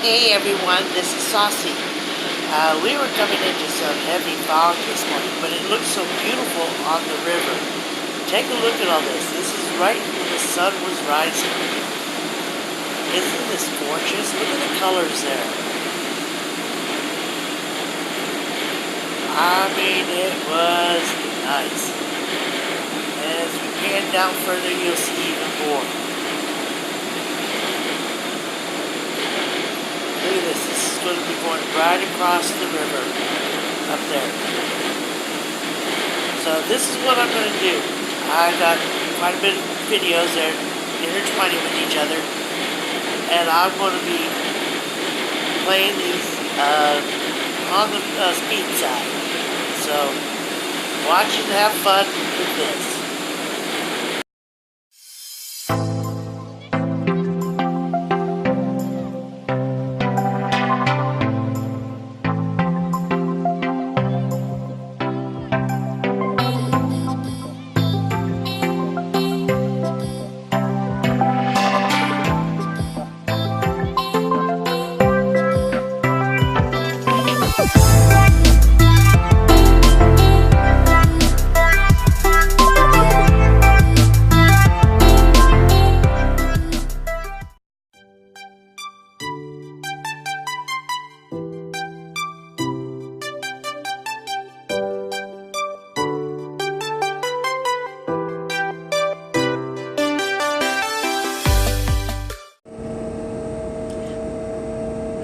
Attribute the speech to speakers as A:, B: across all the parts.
A: Hey everyone, this is Saucy. We were coming into some heavy fog this morning, but it looks so beautiful on the river. Take a look at all this. This is right when the sun was rising. Isn't this gorgeous? Look at the colors there. I mean, it was nice. As we pan down further, you'll see even more. Look at this. This is going to be going right across the river up there. So this is what I'm going to do. I got quite a bit of videos there intertwining with each other, and I'm going to be playing these on the speed side. So watch and have fun with this.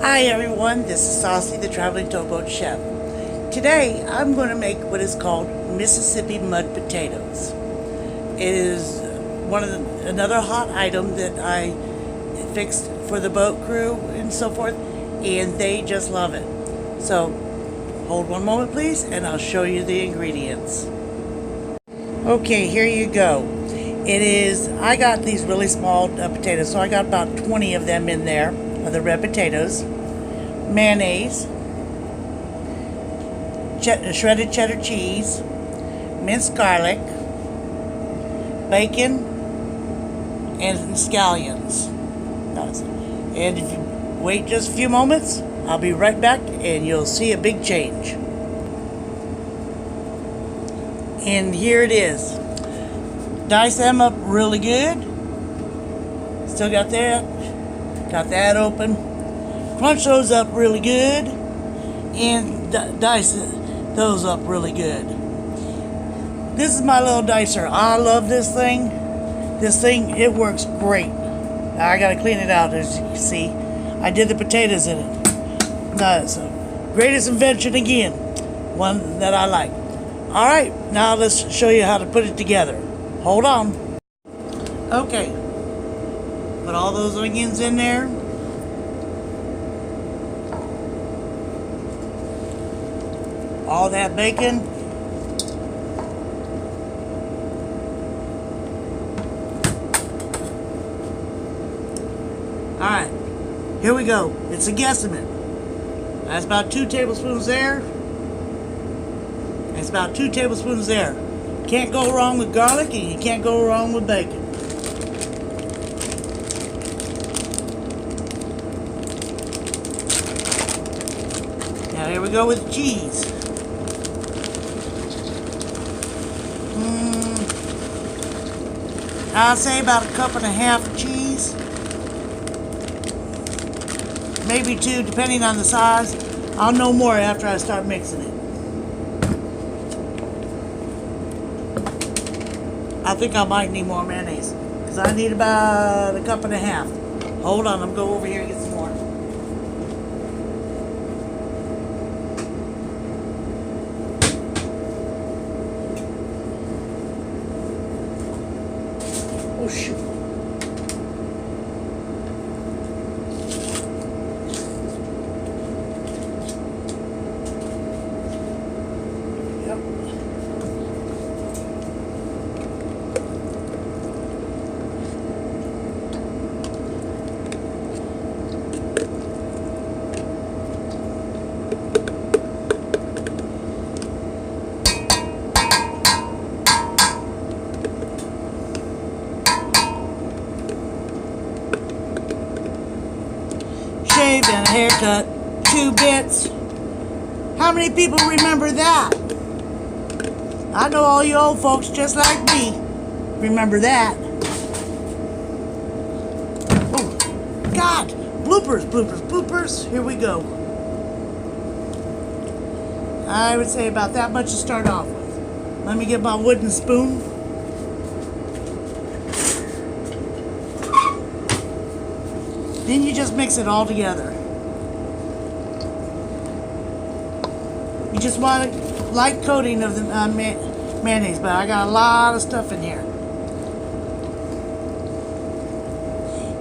A: Hi everyone, this is Saucy, the Traveling Towboat Chef. Today I'm going to make what is called Mississippi mud potatoes. It is another hot item that I fixed for the boat crew and so forth, and they just love it. So hold one moment please, and I'll show you the ingredients. Okay, here you go. I got these really small potatoes, so I got about 20 of them in there, of the red potatoes. Mayonnaise, shredded cheddar cheese, minced garlic, bacon, and scallions. And if you wait just a few moments, I'll be right back and you'll see a big change. And here it is. Dice them up really good. Still got that open. Crunch those up really good, and dice those up really good. This is my little dicer. I love this thing. It works great. I gotta clean it out, as you can see. I did the potatoes in it. That's the greatest invention again. One that I like. Alright, now let's show you how to put it together. Hold on. Okay. Put all those onions in there. All that bacon. Alright, here we go. It's a guesstimate. That's about 2 tablespoons there. That's about 2 tablespoons there. Can't go wrong with garlic, and you can't go wrong with bacon. Now here we go with cheese. I'll say about 1.5 cups of cheese. Maybe 2, depending on the size. I'll know more after I start mixing it. I think I might need more mayonnaise, because I need about 1.5 cups. Hold on, I'm going to go over here and get some more. Oh shoot. shave and a haircut, 2 bits. How many people remember that? I know all you old folks just like me remember that. Oh, God! Bloopers, bloopers, bloopers. Here we go. I would say about that much to start off with. Let me get my wooden spoon. Then you just mix it all together. You just want a light coating of the mayonnaise, but I got a lot of stuff in here.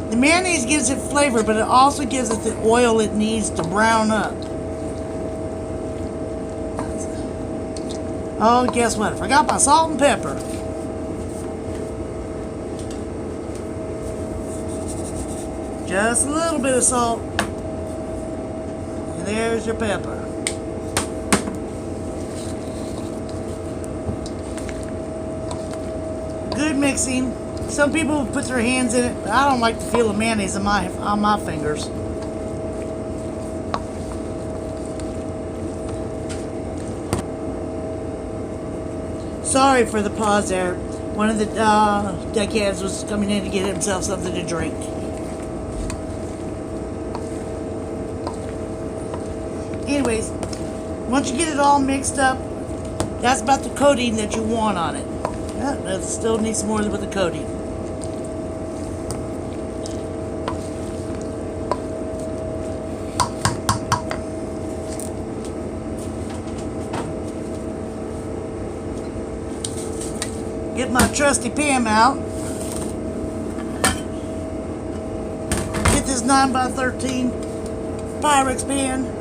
A: The mayonnaise gives it flavor, but it also gives it the oil it needs to brown up. Oh, guess what? I forgot my salt and pepper. Just a little bit of salt. And there's your pepper. Good mixing. Some people put their hands in it, but I don't like to feel the mayonnaise on my fingers. Sorry for the pause there. One of the deckhands was coming in to get himself something to drink. Anyways, once you get it all mixed up, that's about the coating that you want on it. That still needs more with the coating. Get my trusty Pam out. Get this 9x13 Pyrex pan.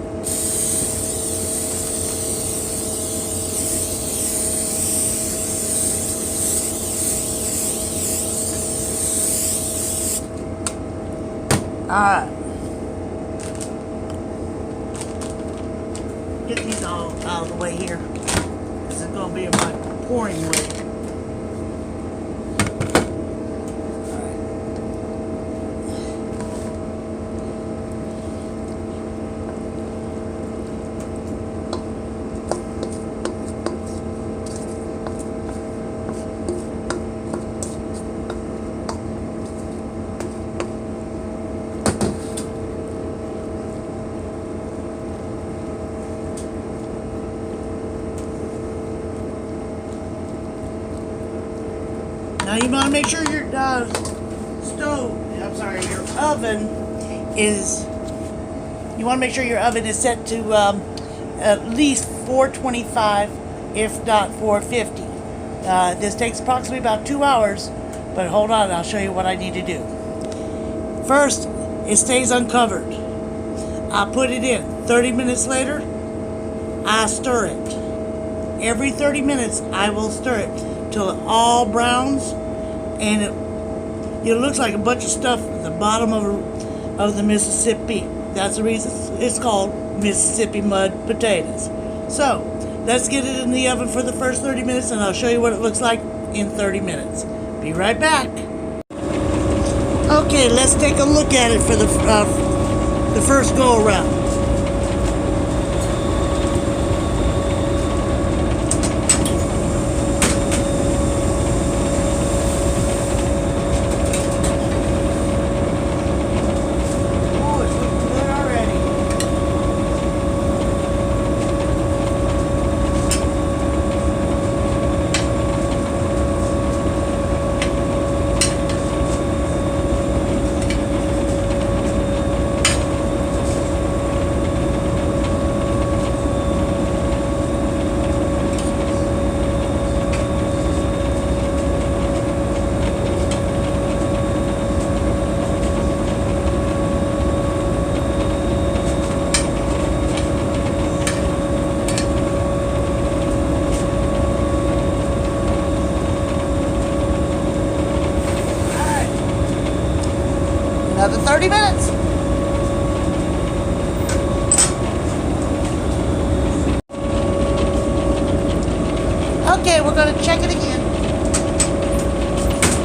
A: Alright. Get these all out of the way here. This is going to be in my pouring way. Now you want to make sure your your oven is, you want to make sure your oven is set to at least 425, if not 450. This takes approximately about 2 hours, but hold on, I'll show you what I need to do. First, it stays uncovered. I put it in. 30 minutes later, I stir it. Every 30 minutes, I will stir it till it all browns, and it looks like a bunch of stuff at the bottom of the Mississippi. That's the reason it's called Mississippi mud potatoes. So let's get it in the oven for the first 30 minutes, and I'll show you what it looks like in 30 minutes. Be right back. Okay, let's take a look at it for the first go around. Another 30 minutes. Okay, we're going to check it again.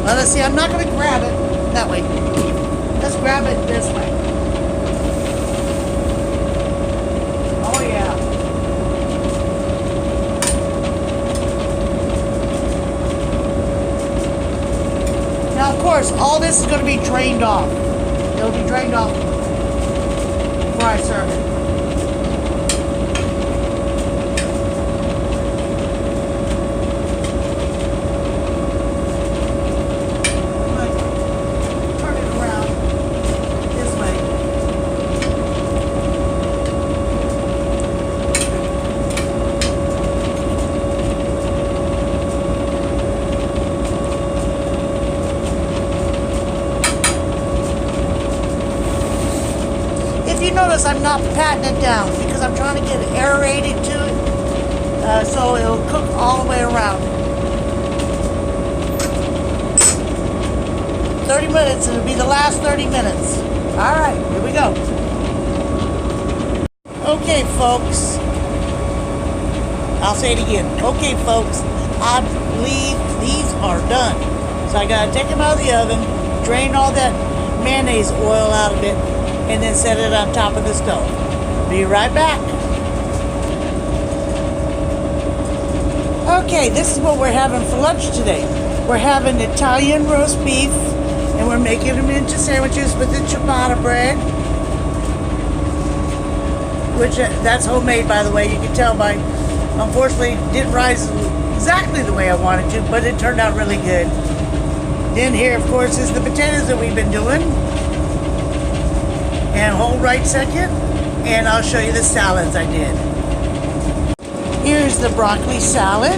A: Well, let's see, I'm not going to grab it that way. Let's grab it this way. this is going to be drained off. It'll be drained off before I serve it. If you notice, I'm not patting it down because I'm trying to get aerated to it, so it'll cook all the way around. 30 minutes, it'll be the last 30 minutes. All right, here we go. Okay, folks. I'll say it again. Okay, folks, I believe these are done. So I gotta take them out of the oven, drain all that mayonnaise oil out of it, and then set it on top of the stove. Be right back. Okay, this is what we're having for lunch today. We're having Italian roast beef, and we're making them into sandwiches with the ciabatta bread, which that's homemade, by the way. You can tell by, unfortunately, it didn't rise exactly the way I wanted to, but it turned out really good. Then here, of course, is the potatoes that we've been doing. And hold right second, and I'll show you the salads I did. Here's the broccoli salad.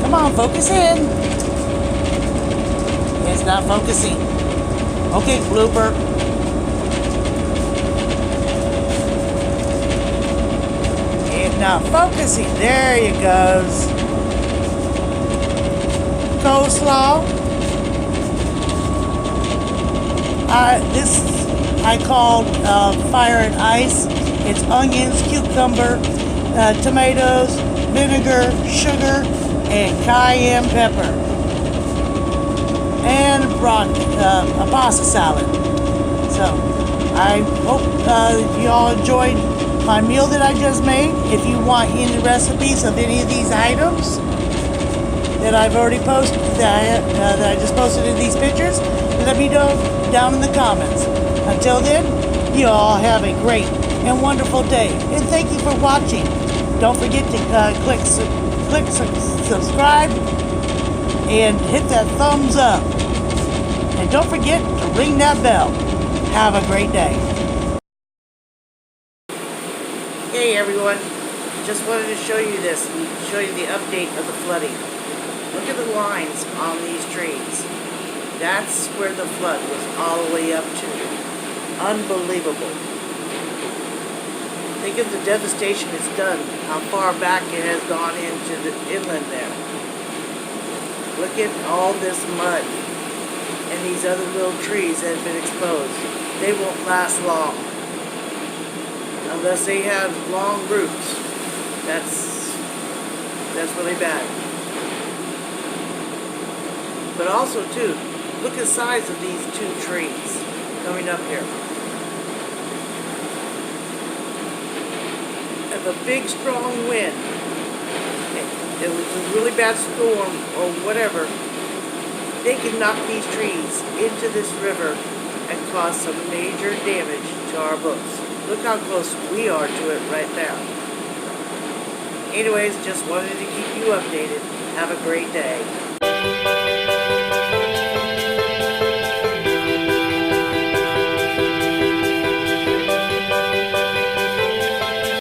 A: Come on, focus in. It's not focusing. Okay, blooper. It's not focusing. There you goes. Coleslaw. This I called fire and ice. It's onions, cucumber, tomatoes, vinegar, sugar, and cayenne pepper. And a pasta salad. So, I hope you all enjoyed my meal that I just made. If you want any recipes of any of these items that I've already posted, that I just posted in these pictures, let me know down in the comments. Until then, you all have a great and wonderful day. And thank you for watching. Don't forget to click subscribe and hit that thumbs up. And don't forget to ring that bell. Have a great day. Hey everyone. Just wanted to show you this and show you the update of the flooding. Look at the lines on these trees. That's where the flood was all the way up to. Unbelievable. Think of the devastation it's done, how far back it has gone into the inland there. Look at all this mud and these other little trees that have been exposed. They won't last long unless they have long roots. That's really bad. But also too, look at the size of these two trees coming up here. If a big strong wind, it was a really bad storm or whatever, they can knock these trees into this river and cause some major damage to our boats. Look how close we are to it right now. Anyways, just wanted to keep you updated. Have a great day.